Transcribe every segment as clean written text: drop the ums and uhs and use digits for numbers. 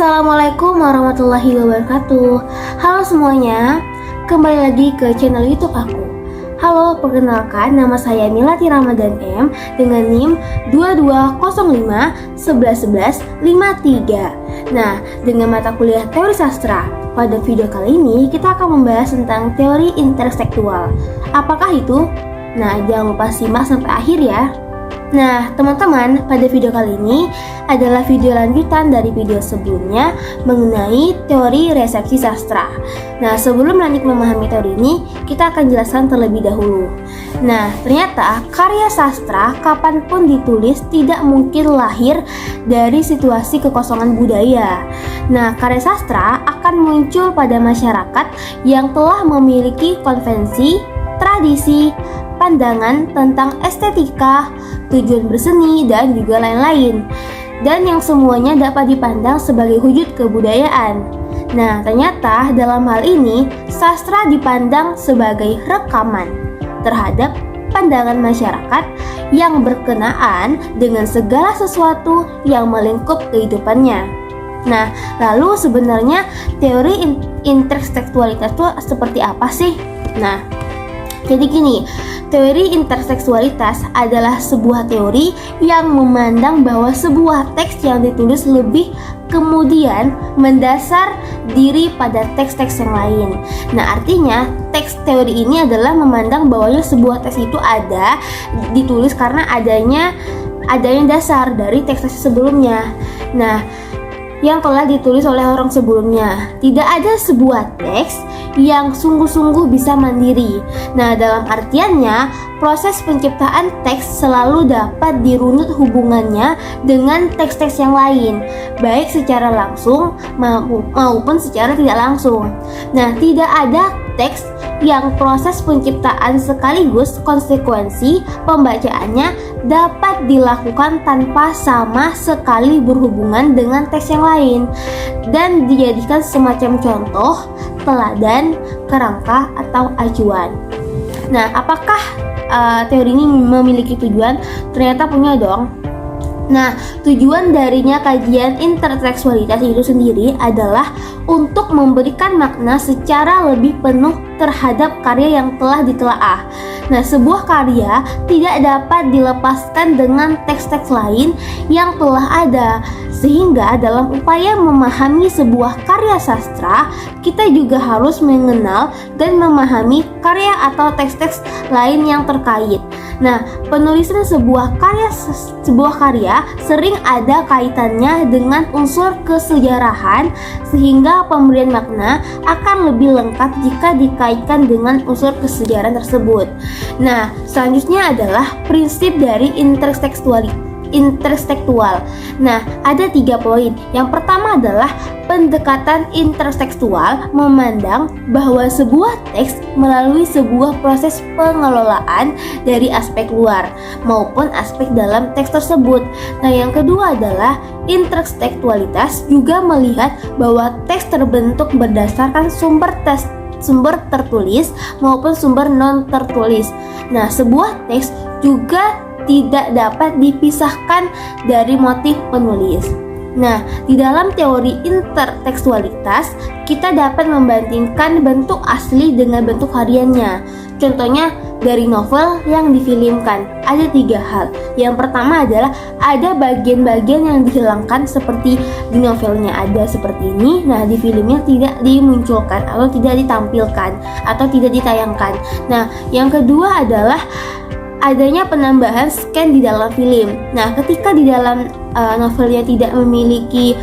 Assalamualaikum warahmatullahi wabarakatuh. Halo semuanya, kembali lagi ke channel YouTube aku. Halo, perkenalkan nama saya Milati Ramadan M dengan NIM 2205111153. Nah, dengan mata kuliah teori sastra. Pada video kali ini kita akan membahas tentang teori intertekstual. Apakah itu? Nah, jangan lupa simak sampai akhir ya. Nah, teman-teman, pada video kali ini adalah video lanjutan dari video sebelumnya mengenai teori resepsi sastra. Nah, sebelum lanjut memahami teori ini, kita akan jelaskan terlebih dahulu. Nah, ternyata karya sastra kapanpun ditulis tidak mungkin lahir dari situasi kekosongan budaya. Nah, karya sastra akan muncul pada masyarakat yang telah memiliki konvensi, tradisi, pandangan tentang estetika, tujuan berseni, dan juga lain-lain, dan yang semuanya dapat dipandang sebagai wujud kebudayaan. Nah, ternyata dalam hal ini sastra dipandang sebagai rekaman terhadap pandangan masyarakat yang berkenaan dengan segala sesuatu yang melingkup kehidupannya. Nah, lalu sebenarnya teori intertekstualitas itu seperti apa sih? Nah, jadi gini, teori intertekstualitas adalah sebuah teori yang memandang bahwa sebuah teks yang ditulis lebih kemudian mendasar diri pada teks-teks yang lain. Nah, artinya teks teori ini adalah memandang bahwa sebuah teks itu ada ditulis karena adanya dasar dari teks-teks sebelumnya. Nah, yang telah ditulis oleh orang sebelumnya. Tidak ada sebuah teks yang sungguh-sungguh bisa mandiri. Nah, dalam artiannya, proses penciptaan teks selalu dapat dirunut hubungannya dengan teks-teks yang lain, baik secara langsung maupun secara tidak langsung. Nah, tidak ada teks yang proses penciptaan sekaligus konsekuensi pembacaannya dapat dilakukan tanpa sama sekali berhubungan dengan teks yang lain dan dijadikan semacam contoh, teladan, kerangka, atau acuan. Nah, apakah teori ini memiliki tujuan? Ternyata punya dong. Nah, tujuan darinya kajian intertekstualitas itu sendiri adalah untuk memberikan makna secara lebih penuh terhadap karya yang telah ditelaah. Nah, sebuah karya tidak dapat dilepaskan dengan teks-teks lain yang telah ada, sehingga dalam upaya memahami sebuah karya sastra, kita juga harus mengenal dan memahami karya atau teks-teks lain yang terkait. Nah, penulisan sebuah karya sering ada kaitannya dengan unsur kesejarahan, sehingga pemberian makna akan lebih lengkap jika dikaitkan dengan unsur kesejarahan tersebut. Nah, selanjutnya adalah prinsip dari intertekstual. Nah, ada 3 poin. Yang pertama adalah pendekatan intertekstual memandang bahwa sebuah teks melalui sebuah proses pengelolaan dari aspek luar maupun aspek dalam teks tersebut. Nah, yang kedua adalah intertekstualitas juga melihat bahwa teks terbentuk berdasarkan sumber tertulis maupun sumber non tertulis. Nah, sebuah teks juga tidak dapat dipisahkan dari motif penulis. Nah, di dalam teori intertekstualitas, kita dapat membandingkan bentuk asli dengan bentuk hariannya. Contohnya dari novel yang difilmkan, ada 3 hal. Yang pertama adalah ada bagian-bagian yang dihilangkan seperti di novelnya ada seperti ini, nah di filmnya tidak dimunculkan atau tidak ditampilkan atau tidak ditayangkan. Nah, yang kedua adalah adanya penambahan scan di dalam film. Nah, ketika di dalam novelnya tidak memiliki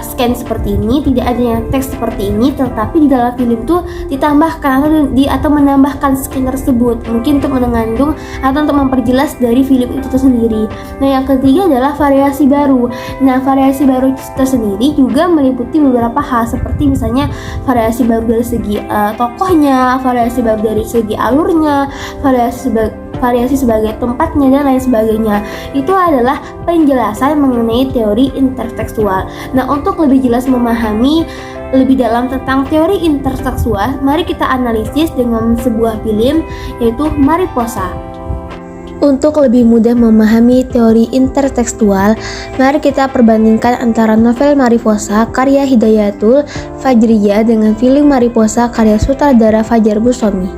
scan seperti ini, tidak adanya teks seperti ini, tetapi di dalam film itu ditambahkan atau menambahkan scan tersebut, mungkin untuk mengandung atau untuk memperjelas dari film itu tersendiri. Nah, yang ketiga adalah variasi baru. Nah, variasi baru tersendiri juga meliputi beberapa hal seperti misalnya variasi baru dari segi tokohnya, variasi baru dari segi alurnya, variasi sebagai tempatnya dan lain sebagainya. Itu adalah penjelasan mengenai teori intertekstual. Nah, untuk lebih jelas memahami lebih dalam tentang teori intertekstual, mari kita analisis dengan sebuah film yaitu Mariposa. Untuk lebih mudah memahami teori intertekstual, mari kita perbandingkan antara novel Mariposa karya Hidayatul Fajriyah dengan film Mariposa karya sutradara Fajar Bustami.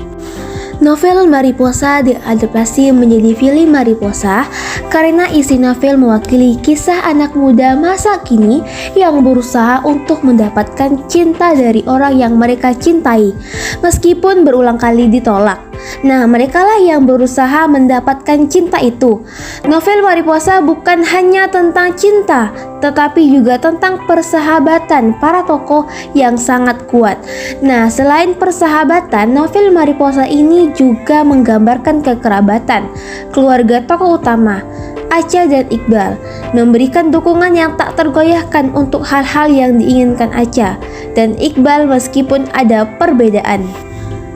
Novel Mariposa diadaptasi menjadi film Mariposa karena isi novel mewakili kisah anak muda masa kini yang berusaha untuk mendapatkan cinta dari orang yang mereka cintai, meskipun berulang kali ditolak. Nah, merekalah yang berusaha mendapatkan cinta itu. Novel Mariposa bukan hanya tentang cinta, tetapi juga tentang persahabatan para tokoh yang sangat kuat. Nah, selain persahabatan, novel Mariposa ini juga menggambarkan kekerabatan keluarga tokoh utama, Acha dan Iqbal, memberikan dukungan yang tak tergoyahkan untuk hal-hal yang diinginkan Acha dan Iqbal meskipun ada perbedaan.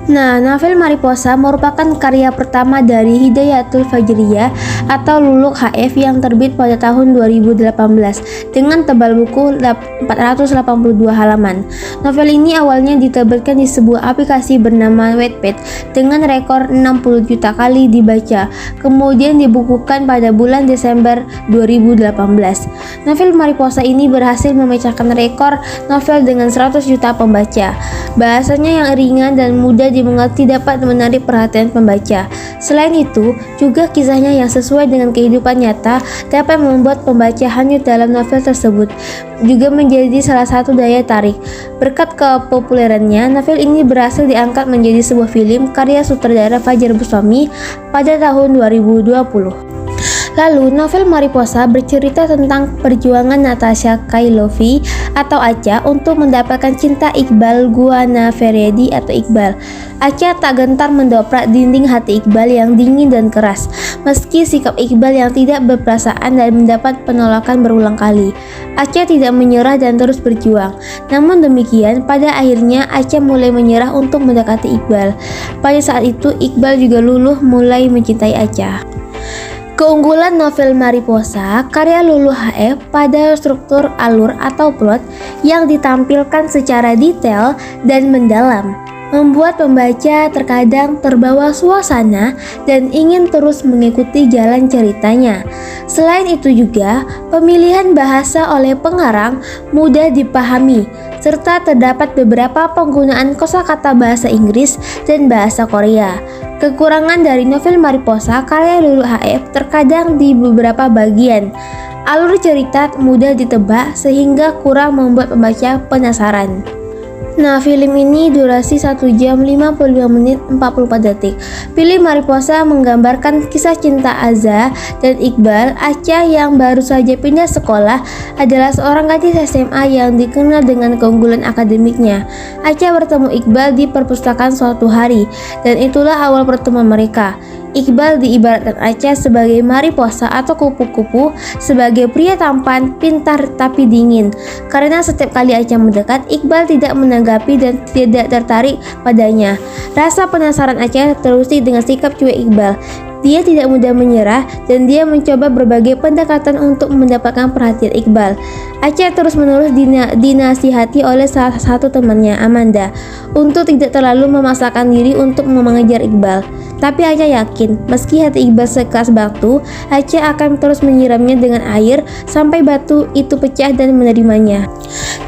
Nah, novel Mariposa merupakan karya pertama dari Hidayatul Fajriyah atau Luluk HF yang terbit pada tahun 2018 dengan tebal buku 482 halaman. Novel ini awalnya diterbitkan di sebuah aplikasi bernama Wattpad dengan rekor 60 juta kali dibaca, kemudian dibukukan pada bulan Desember 2018. Novel Mariposa ini berhasil memecahkan rekor novel dengan 100 juta pembaca. Bahasanya yang ringan dan mudah dimengerti dapat menarik perhatian pembaca. Selain itu, juga kisahnya yang sesuai dengan kehidupan nyata dapat membuat pembaca hanyut dalam novel tersebut, juga menjadi salah satu daya tarik. Berkat kepopulerannya, novel ini berhasil diangkat menjadi sebuah film karya sutradara Fajar Bustami pada tahun 2020. Lalu, novel Mariposa bercerita tentang perjuangan Natasha Kailovi atau Acha untuk mendapatkan cinta Iqbal Guana Feryadi atau Iqbal. Acha tak gentar mendobrak dinding hati Iqbal yang dingin dan keras, meski sikap Iqbal yang tidak berperasaan dan mendapat penolakan berulang kali. Acha tidak menyerah dan terus berjuang. Namun demikian, pada akhirnya Acha mulai menyerah untuk mendekati Iqbal. Pada saat itu, Iqbal juga luluh mulai mencintai Acha. Keunggulan novel Mariposa karya Lulu HF pada struktur alur atau plot yang ditampilkan secara detail dan mendalam membuat pembaca terkadang terbawa suasana dan ingin terus mengikuti jalan ceritanya. Selain itu juga, pemilihan bahasa oleh pengarang mudah dipahami, serta terdapat beberapa penggunaan kosakata bahasa Inggris dan bahasa Korea. Kekurangan dari novel Mariposa karya Lulu HF terkadang di beberapa bagian. Alur cerita mudah ditebak sehingga kurang membuat pembaca penasaran. Nah, film ini durasi 1 jam 55 menit 44 detik. Film Mariposa menggambarkan kisah cinta Aza dan Iqbal. Acha yang baru saja pindah sekolah adalah seorang gadis SMA yang dikenal dengan keunggulan akademiknya. Acha bertemu Iqbal di perpustakaan suatu hari, dan itulah awal pertemuan mereka. Iqbal diibaratkan Acha sebagai mariposa atau kupu-kupu, sebagai pria tampan, pintar tapi dingin. Karena setiap kali Acha mendekat, Iqbal tidak menanggapi dan tidak tertarik padanya. Rasa penasaran Acha terusik dengan sikap cuek Iqbal. Dia tidak mudah menyerah dan dia mencoba berbagai pendekatan untuk mendapatkan perhatian Iqbal. Acha terus-menerus dinasihati oleh salah satu temannya, Amanda, untuk tidak terlalu memaksakan diri untuk mengejar Iqbal. Tapi Acha yakin, meski hati Iqbal sekeras batu, Acha akan terus menyiramnya dengan air sampai batu itu pecah dan menerimanya.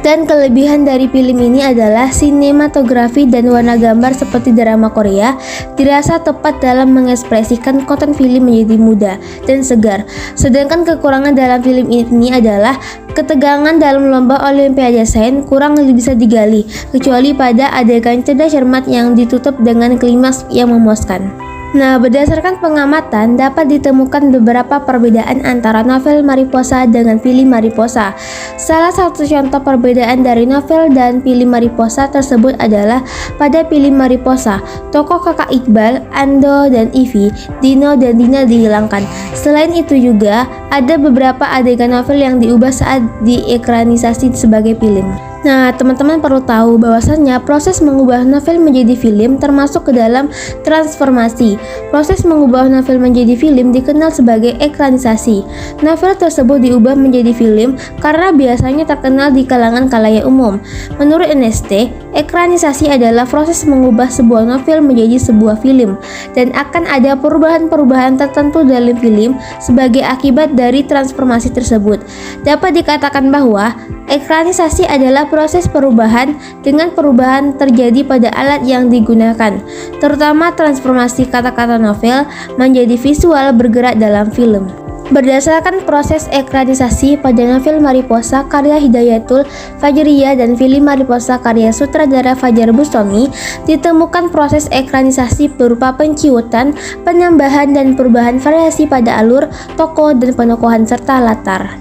Dan kelebihan dari film ini adalah sinematografi dan warna gambar seperti drama Korea dirasa tepat dalam mengekspresikan konten film menjadi muda dan segar. Sedangkan kekurangan dalam film ini adalah ketegangan dalam lomba Olimpiade Sains kurang bisa digali, kecuali pada adegan cerdas cermat yang ditutup dengan klimaks yang memuaskan. Nah, berdasarkan pengamatan dapat ditemukan beberapa perbedaan antara novel Mariposa dengan film Mariposa. Salah satu contoh perbedaan dari novel dan film Mariposa tersebut adalah pada film Mariposa, tokoh kakak Iqbal, Ando dan Ivy, Dino dan Dina dihilangkan. Selain itu juga ada beberapa adegan novel yang diubah saat diekranisasi sebagai film. Nah, teman-teman perlu tahu bahwasannya proses mengubah novel menjadi film termasuk ke dalam transformasi. Proses mengubah novel menjadi film dikenal sebagai ekranisasi. Novel tersebut diubah menjadi film karena biasanya terkenal di kalangan khalayak umum. Menurut NST, ekranisasi adalah proses mengubah sebuah novel menjadi sebuah film dan akan ada perubahan-perubahan tertentu dalam film sebagai akibat dari transformasi tersebut. Dapat dikatakan bahwa ekranisasi adalah proses perubahan dengan perubahan terjadi pada alat yang digunakan, terutama transformasi kata-kata novel menjadi visual bergerak dalam film. Berdasarkan proses ekranisasi pada novel Mariposa karya Hidayatul Fajriyah dan film Mariposa karya sutradara Fajar Bustami, ditemukan proses ekranisasi berupa penciutan, penambahan dan perubahan variasi pada alur, tokoh dan penokohan serta latar.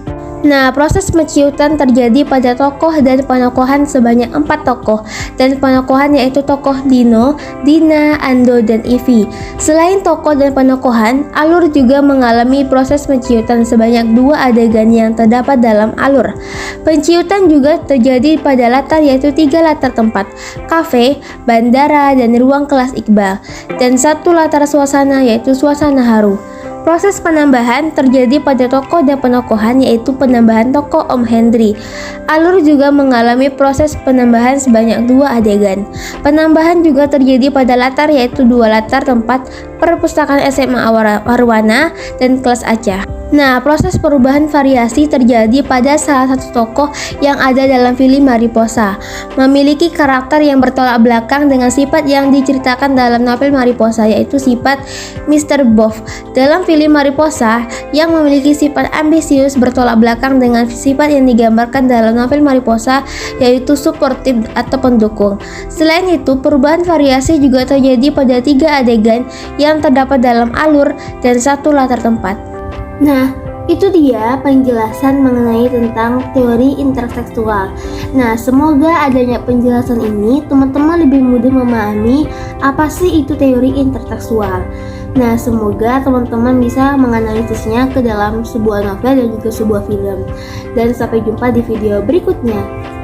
Nah, proses penciutan terjadi pada tokoh dan penokohan sebanyak 4 tokoh dan penokohan yaitu tokoh Dino, Dina, Ando, dan Ivi. Selain tokoh dan penokohan, alur juga mengalami proses penciutan sebanyak 2 adegan yang terdapat dalam alur. Penciutan juga terjadi pada latar yaitu 3 latar tempat, kafe, bandara, dan ruang kelas Iqbal, dan 1 latar suasana yaitu suasana haru. Proses penambahan terjadi pada tokoh dan penokohan yaitu penambahan tokoh Om Hendri. Alur juga mengalami proses penambahan sebanyak 2 adegan. Penambahan juga terjadi pada latar yaitu 2 latar tempat perpustakaan SMA Arwana dan kelas Aceh. Nah, proses perubahan variasi terjadi pada salah satu tokoh yang ada dalam film Mariposa, memiliki karakter yang bertolak belakang dengan sifat yang diceritakan dalam novel Mariposa, yaitu sifat Mr. Boff. Dalam film Mariposa, yang memiliki sifat ambisius bertolak belakang dengan sifat yang digambarkan dalam novel Mariposa, yaitu suportif atau pendukung. Selain itu, perubahan variasi juga terjadi pada 3 adegan yang terdapat dalam alur dan 1 latar tempat. Nah, itu dia penjelasan mengenai tentang teori intertekstual. Nah, semoga adanya penjelasan ini teman-teman lebih mudah memahami apa sih itu teori intertekstual. Nah, semoga teman-teman bisa menganalisisnya ke dalam sebuah novel dan juga sebuah film. Dan sampai jumpa di video berikutnya.